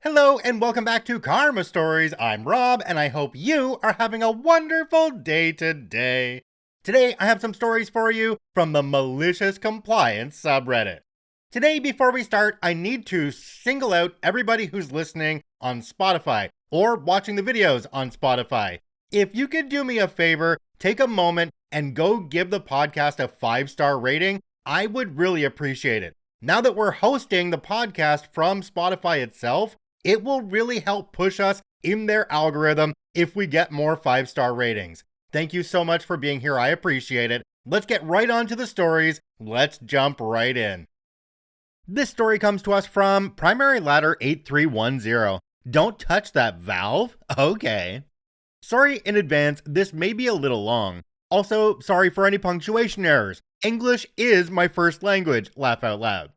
Hello and welcome back to Karma Stories. I'm Rob and I hope you are having a wonderful day today. Today I have some stories for you from the Malicious Compliance subreddit. Today, before we start, I need to single out everybody who's listening on Spotify or watching the videos on Spotify. If you could do me a favor, take a moment and go give the podcast a 5-star rating, I would really appreciate it. Now that we're hosting the podcast from Spotify itself, it will really help push us in their algorithm if we get more 5-star ratings. Thank you so much for being here. I appreciate it. Let's get right on to the stories. Let's jump right in. This story comes to us from Primary Ladder 8310. Don't touch that valve? Okay. Sorry in advance, this may be a little long. Also, sorry for any punctuation errors. English is my first language, laugh out loud.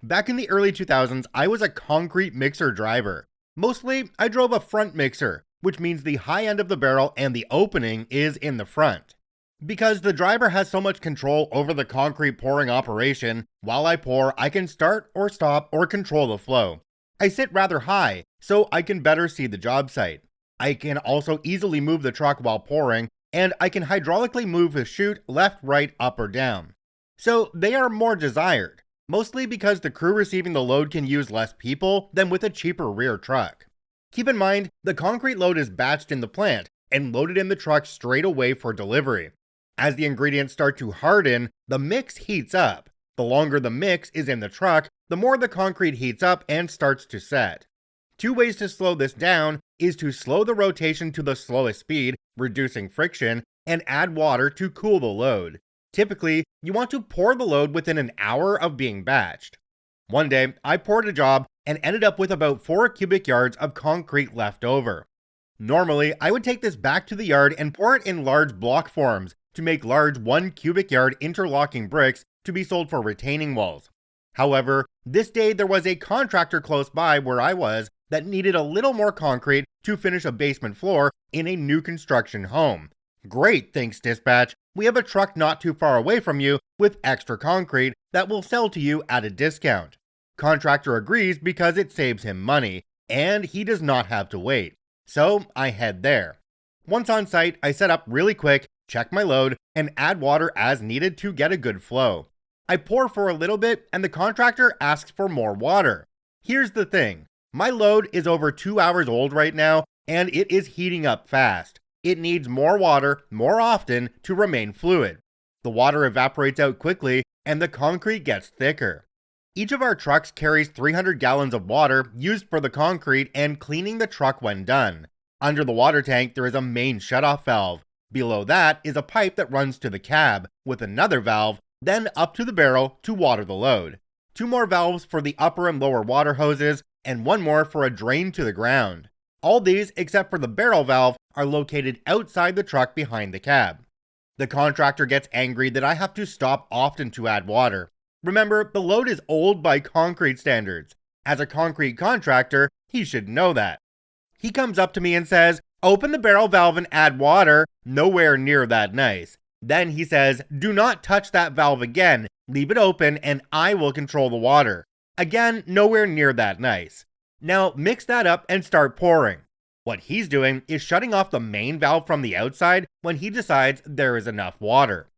Back in the early 2000s, I was a concrete mixer driver. Mostly, I drove a front mixer, which means the high end of the barrel and the opening is in the front. Because the driver has so much control over the concrete pouring operation, while I pour, I can start or stop or control the flow. I sit rather high, so I can better see the job site. I can also easily move the truck while pouring, and I can hydraulically move the chute left, right, up, or down. So they are more desired. Mostly because the crew receiving the load can use less people than with a cheaper rear truck. Keep in mind, the concrete load is batched in the plant and loaded in the truck straight away for delivery. As the ingredients start to harden, the mix heats up. The longer the mix is in the truck, the more the concrete heats up and starts to set. Two ways to slow this down is to slow the rotation to the slowest speed, reducing friction, and add water to cool the load. Typically, you want to pour the load within an hour of being batched. One day, I poured a job and ended up with about 4 cubic yards of concrete left over. Normally, I would take this back to the yard and pour it in large block forms to make large 1 cubic yard interlocking bricks to be sold for retaining walls. However, this day there was a contractor close by where I was that needed a little more concrete to finish a basement floor in a new construction home. Great, thanks dispatch. We have a truck not too far away from you with extra concrete that will sell to you at a discount. Contractor agrees because it saves him money, and he does not have to wait. So I head there. Once on site, I set up really quick, check my load, and add water as needed to get a good flow. I pour for a little bit, and the contractor asks for more water. Here's the thing. My load is over 2 hours old right now, and it is heating up fast. It needs more water more often to remain fluid. The water evaporates out quickly and the concrete gets thicker. Each of our trucks carries 300 gallons of water used for the concrete and cleaning the truck when done. Under the water tank there is a main shutoff valve. Below that is a pipe that runs to the cab with another valve, then up to the barrel to water the load. 2 more valves for the upper and lower water hoses and 1 more for a drain to the ground. All these, except for the barrel valve, are located outside the truck behind the cab. The contractor gets angry that I have to stop often to add water. Remember, the load is old by concrete standards. As a concrete contractor, he should know that. He comes up to me and says, "Open the barrel valve and add water." Nowhere near that nice. Then he says, "Do not touch that valve again. Leave it open and I will control the water." Again, nowhere near that nice. Now mix that up and start pouring. What he's doing is shutting off the main valve from the outside when he decides there is enough water.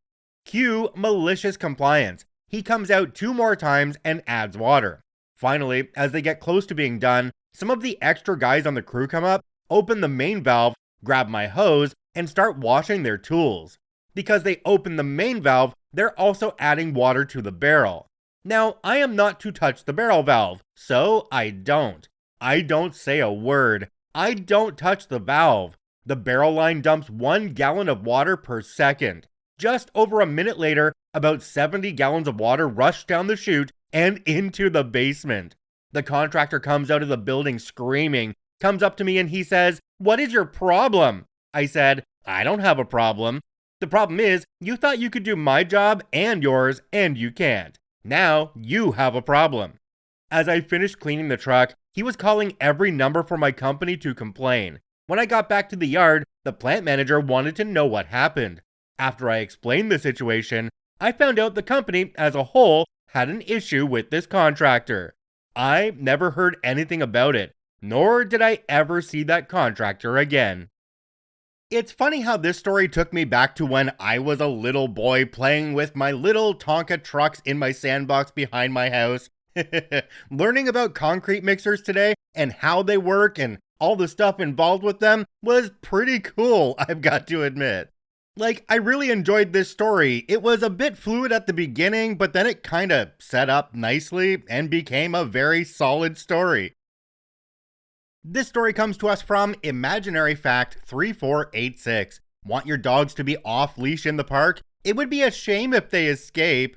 Cue Malicious Compliance. He comes out 2 more times and adds water. Finally, as they get close to being done, some of the extra guys on the crew come up, open the main valve, grab my hose, and start washing their tools. Because they open the main valve, they're also adding water to the barrel. Now, I am not to touch the barrel valve, so I don't. I don't say a word. I don't touch the valve. The barrel line dumps 1 gallon of water per second. Just over a minute later, about 70 gallons of water rush down the chute and into the basement. The contractor comes out of the building screaming, comes up to me and he says, "What is your problem?" I said, "I don't have a problem. The problem is, you thought you could do my job and yours, and you can't. Now, you have a problem." As I finished cleaning the truck, he was calling every number for my company to complain. When I got back to the yard, the plant manager wanted to know what happened. After I explained the situation, I found out the company as a whole had an issue with this contractor. I never heard anything about it. nor did I ever see that contractor again. It's funny how this story took me back to when I was a little boy playing with my little Tonka trucks in my sandbox behind my house. Learning about concrete mixers today and how they work and all the stuff involved with them was pretty cool, I've got to admit. I really enjoyed this story. It was a bit fluid at the beginning, but then it kinda set up nicely and became a very solid story. This story comes to us from Imaginary Fact 3486. Want your dogs to be off leash in the park? It would be a shame if they escape.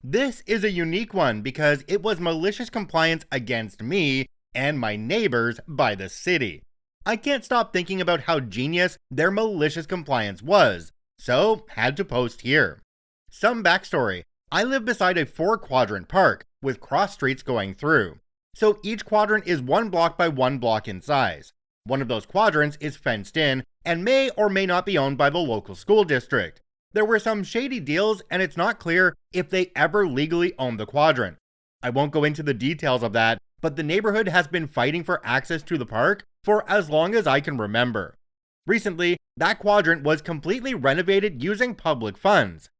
This is a unique one because it was malicious compliance against me and my neighbors by the city. I can't stop thinking about how genius their malicious compliance was, so had to post here. Some backstory. I live beside a 4-quadrant park with cross streets going through. So each quadrant is 1 block by 1 block in size. One of those quadrants is fenced in and may or may not be owned by the local school district. There were some shady deals and it's not clear if they ever legally owned the quadrant. I won't go into the details of that, but the neighborhood has been fighting for access to the park for as long as I can remember. Recently, that quadrant was completely renovated using public funds.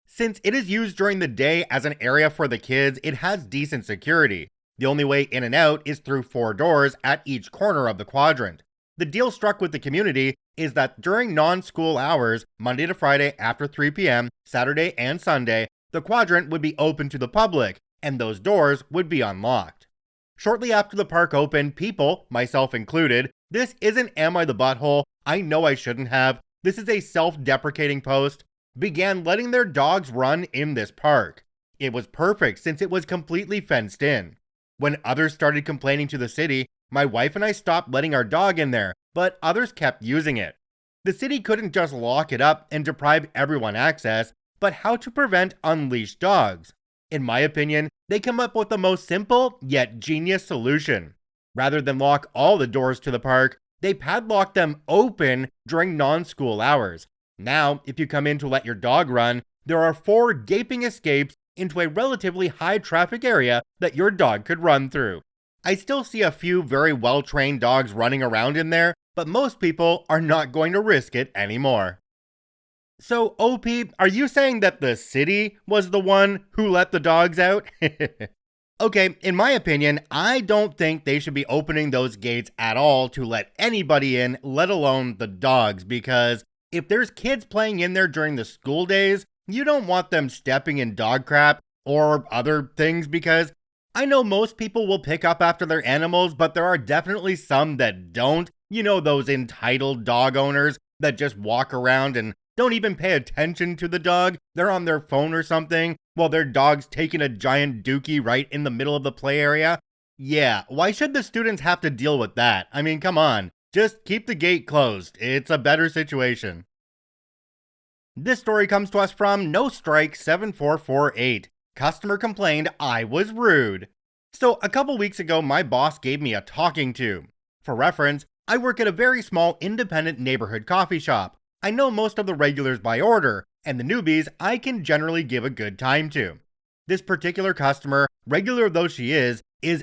Since it is used during the day as an area for the kids, it has decent security. The only way in and out is through 4 doors at each corner of the quadrant. The deal struck with the community is that during non-school hours, Monday to Friday after 3 p.m., Saturday and Sunday, the quadrant would be open to the public, and those doors would be unlocked. Shortly after the park opened, people, myself included, this isn't Am I the Butthole, I know I shouldn't have, this is a self-deprecating post, began letting their dogs run in this park. It was perfect since it was completely fenced in. When others started complaining to the city, my wife and I stopped letting our dog in there, but others kept using it. The city couldn't just lock it up and deprive everyone access, but how to prevent unleashed dogs? In my opinion, they come up with the most simple yet genius solution. Rather than lock all the doors to the park, they padlock them open during non-school hours. Now, if you come in to let your dog run, there are 4 gaping escapes into a relatively high traffic area that your dog could run through. I still see a few very well-trained dogs running around in there, but most people are not going to risk it anymore. So, OP, are you saying that the city was the one who let the dogs out? Okay, in my opinion, I don't think they should be opening those gates at all to let anybody in, let alone the dogs, because if there's kids playing in there during the school days, you don't want them stepping in dog crap or other things because I know most people will pick up after their animals, but there are definitely some that don't. You know, those entitled dog owners that just walk around and don't even pay attention to the dog. They're on their phone or something while their dog's taking a giant dookie right in the middle of the play area. Yeah, why should the students have to deal with that? I mean, come on. Just keep the gate closed. It's a better situation. This story comes to us from No Strike 7448. Customer complained I was rude. So a couple weeks ago, my boss gave me a talking to. For reference, I work at a very small independent neighborhood coffee shop. I know most of the regulars by order, and the newbies I can generally give a good time to. This particular customer, regular though she is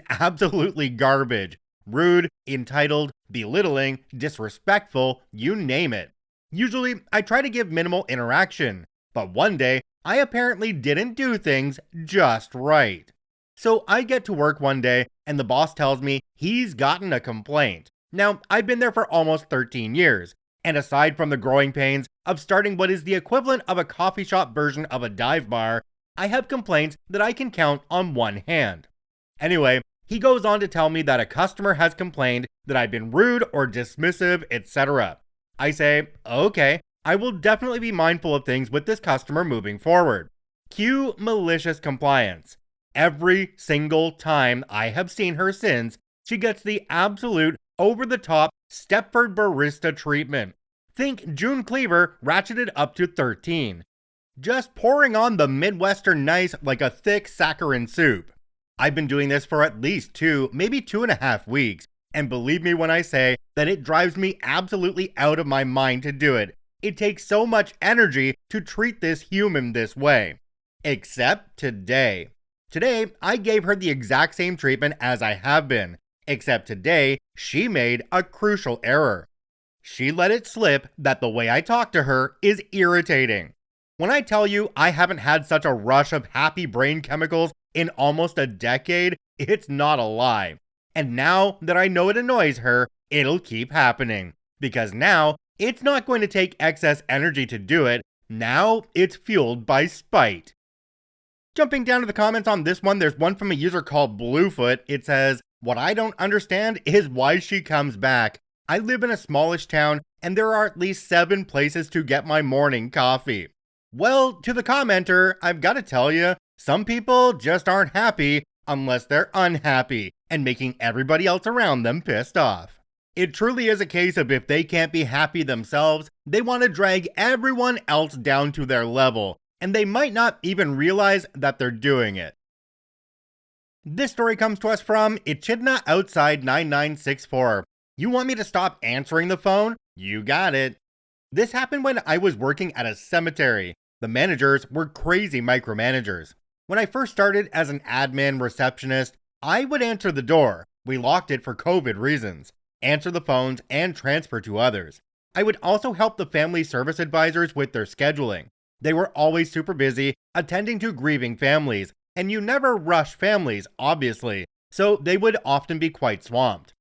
absolutely garbage. Rude, entitled, belittling, disrespectful, you name it. Usually, I try to give minimal interaction, but one day, I apparently didn't do things just right. So I get to work one day, and the boss tells me he's gotten a complaint. Now, I've been there for almost 13 years, and aside from the growing pains of starting what is the equivalent of a coffee shop version of a dive bar, I have complaints that I can count on one hand. Anyway, he goes on to tell me that a customer has complained that I've been rude or dismissive, etc. I say, okay, I will definitely be mindful of things with this customer moving forward. Cue malicious compliance. Every single time I have seen her since, she gets the absolute over-the-top Stepford barista treatment. Think June Cleaver ratcheted up to 13. Just pouring on the Midwestern nice like a thick saccharine soup. I've been doing this for at least 2, maybe 2.5 weeks. And believe me when I say that it drives me absolutely out of my mind to do it. It takes so much energy to treat this human this way. Except today. Today, I gave her the exact same treatment as I have been. Except today, she made a crucial error. She let it slip that the way I talk to her is irritating. When I tell you I haven't had such a rush of happy brain chemicals in almost a decade, it's not a lie. And now that I know it annoys her, it'll keep happening. Because now, it's not going to take excess energy to do it. Now, it's fueled by spite. Jumping down to the comments on this one, there's one from a user called Bluefoot. It says, "What I don't understand is why she comes back. I live in a smallish town, and there are at least 7 places to get my morning coffee." Well, to the commenter, I've got to tell you, some people just aren't happy unless they're unhappy and making everybody else around them pissed off. It truly is a case of if they can't be happy themselves, they want to drag everyone else down to their level, and they might not even realize that they're doing it. This story comes to us from Echidna Outside 9964. "You want me to stop answering the phone? You got it." This happened when I was working at a cemetery. The managers were crazy micromanagers. When I first started as an admin receptionist, I would answer the door. We locked it for COVID reasons. Answer the phones and transfer to others. I would also help the family service advisors with their scheduling. They were always super busy attending to grieving families, and you never rush families, obviously, so they would often be quite swamped.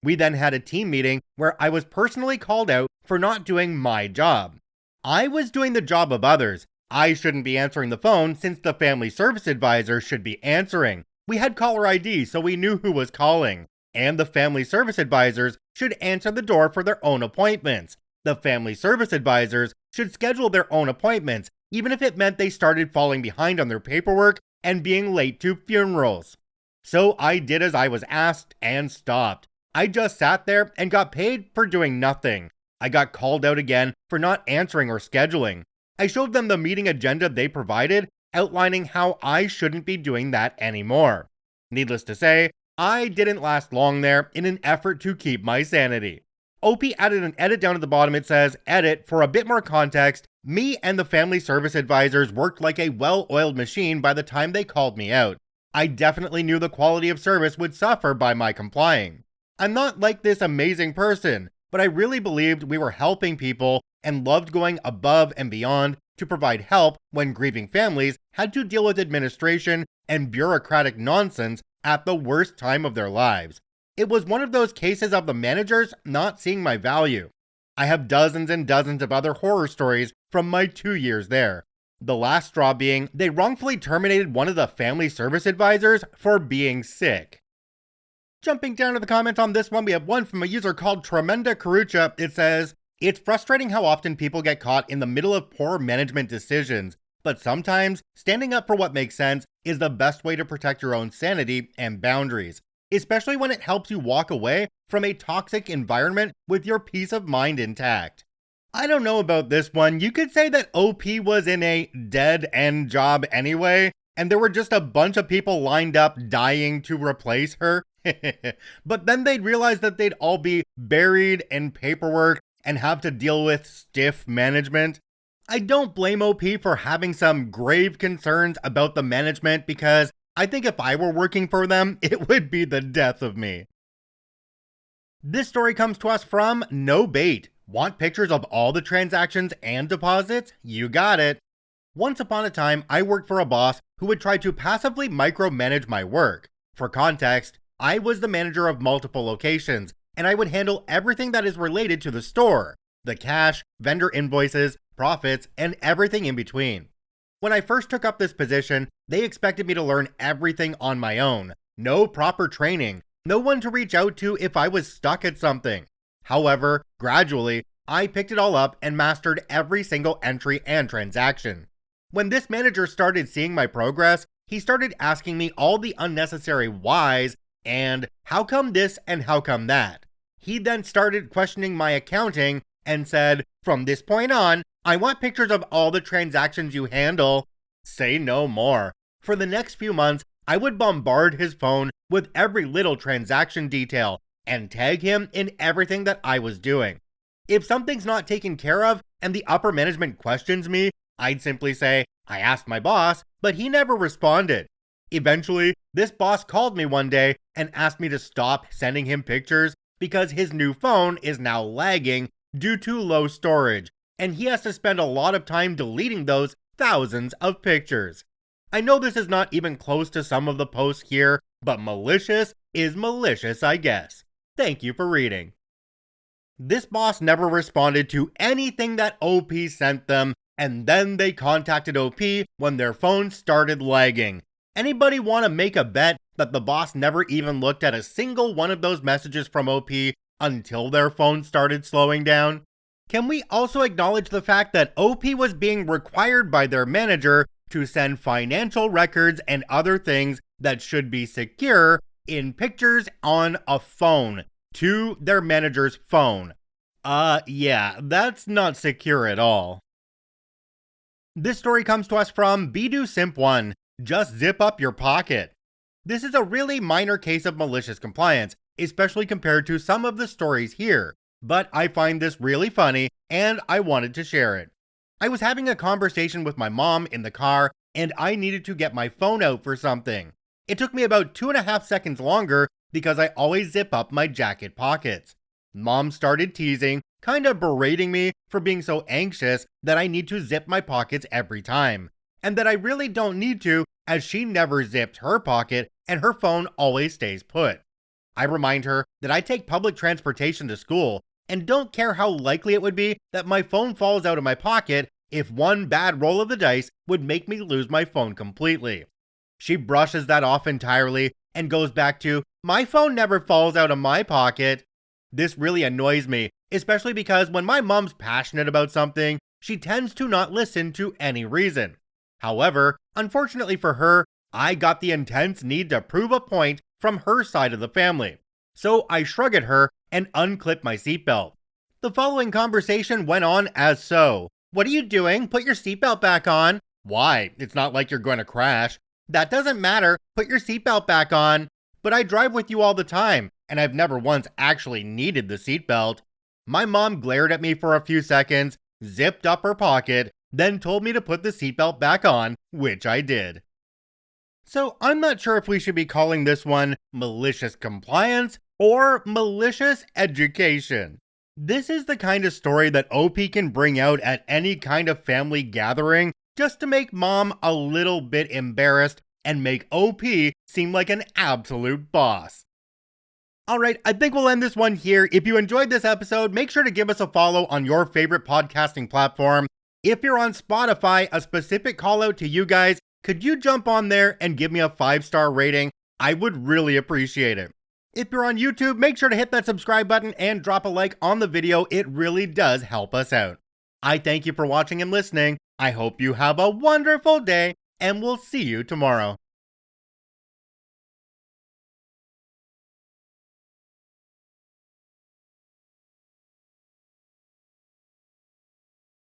We then had a team meeting where I was personally called out for not doing my job. I was doing the job of others. I shouldn't be answering the phone since the family service advisor should be answering. We had caller ID, so we knew who was calling. And the family service advisors should answer the door for their own appointments. The family service advisors should schedule their own appointments, even if it meant they started falling behind on their paperwork and being late to funerals. So I did as I was asked and stopped. I just sat there and got paid for doing nothing. I got called out again for not answering or scheduling. I showed them the meeting agenda they provided, outlining how I shouldn't be doing that anymore. Needless to say, I didn't last long there in an effort to keep my sanity. OP added an edit down at the bottom. It says, "Edit, for a bit more context, me and the family service advisors worked like a well-oiled machine by the time they called me out. I definitely knew the quality of service would suffer by my complying. I'm not like this amazing person, but I really believed we were helping people and loved going above and beyond to provide help when grieving families had to deal with administration and bureaucratic nonsense at the worst time of their lives. It was one of those cases of the managers not seeing my value. I have dozens and dozens of other horror stories from my 2 years there. The last straw being they wrongfully terminated one of the family service advisors for being sick." Jumping down to the comments on this one, we have one from a user called Tremenda Carucha. It says, "It's frustrating how often people get caught in the middle of poor management decisions, but sometimes standing up for what makes sense is the best way to protect your own sanity and boundaries, especially when it helps you walk away from a toxic environment with your peace of mind intact." I don't know about this one. You could say that OP was in a dead-end job anyway, and there were just a bunch of people lined up dying to replace her. But then they'd realize that they'd all be buried in paperwork and have to deal with stiff management. I don't blame OP for having some grave concerns about the management, because I think if I were working for them, it would be the death of me. This story comes to us from No Bait. "Want pictures of all the transactions and deposits? You got it." Once upon a time, I worked for a boss who would try to passively micromanage my work. For context, I was the manager of multiple locations, and I would handle everything that is related to the store: the cash, vendor invoices, profits, and everything in between. When I first took up this position, they expected me to learn everything on my own. No proper training, no one to reach out to if I was stuck at something. However, gradually, I picked it all up and mastered every single entry and transaction. When this manager started seeing my progress, he started asking me all the unnecessary whys and how come this and how come that. He then started questioning my accounting and said, "From this point on, I want pictures of all the transactions you handle." Say no more. For the next few months, I would bombard his phone with every little transaction detail and tag him in everything that I was doing. If something's not taken care of and the upper management questions me, I'd simply say, "I asked my boss, but he never responded." Eventually, This boss called me one day and asked me to stop sending him pictures because his new phone is now lagging due to low storage, and he has to spend a lot of time deleting those thousands of pictures. I know this is not even close to some of the posts here, but malicious is malicious, I guess. Thank you for reading. This boss never responded to anything that OP sent them, and then they contacted OP when their phone started lagging. Anybody want to make a bet that the boss never even looked at a single one of those messages from OP until their phone started slowing down? Can we also acknowledge the fact that OP was being required by their manager to send financial records and other things that should be secure in pictures on a phone to their manager's phone? Yeah, that's not secure at all. This story comes to us from Bidu Simp 1. Just zip up your pocket. This is a really minor case of malicious compliance, especially compared to some of the stories here, but I find this really funny and I wanted to share it. I was having a conversation with my mom in the car and I needed to get my phone out for something. It took me about 2.5 seconds longer because I always zip up my jacket pockets. Mom started teasing, kind of berating me for being so anxious that I need to zip my pockets every time, and that I really don't need to as she never zipped her pocket and her phone always stays put. I remind her that I take public transportation to school and don't care how likely it would be that my phone falls out of my pocket if one bad roll of the dice would make me lose my phone completely. She brushes that off entirely and goes back to, "My phone never falls out of my pocket." This really annoys me, especially because when my mom's passionate about something, she tends to not listen to any reason. However, unfortunately for her, I got the intense need to prove a point from her side of the family. So I shrug at her and unclip my seatbelt. The following conversation went on as so. "What are you doing? Put your seatbelt back on." "Why? It's not like you're going to crash." "That doesn't matter. Put your seatbelt back on." "But I drive with you all the time, and I've never once actually needed the seatbelt." My mom glared at me for a few seconds, zipped up her pocket, then told me to put the seatbelt back on, which I did. So I'm not sure if we should be calling this one malicious compliance or malicious education. This is the kind of story that OP can bring out at any kind of family gathering just to make mom a little bit embarrassed and make OP seem like an absolute boss. Alright, I think we'll end this one here. If you enjoyed this episode, make sure to give us a follow on your favorite podcasting platform. If you're on Spotify, a specific call out to you guys, could you jump on there and give me a 5-star rating? I would really appreciate it. If you're on YouTube, make sure to hit that subscribe button and drop a like on the video. It really does help us out. I thank you for watching and listening. I hope you have a wonderful day, and we'll see you tomorrow.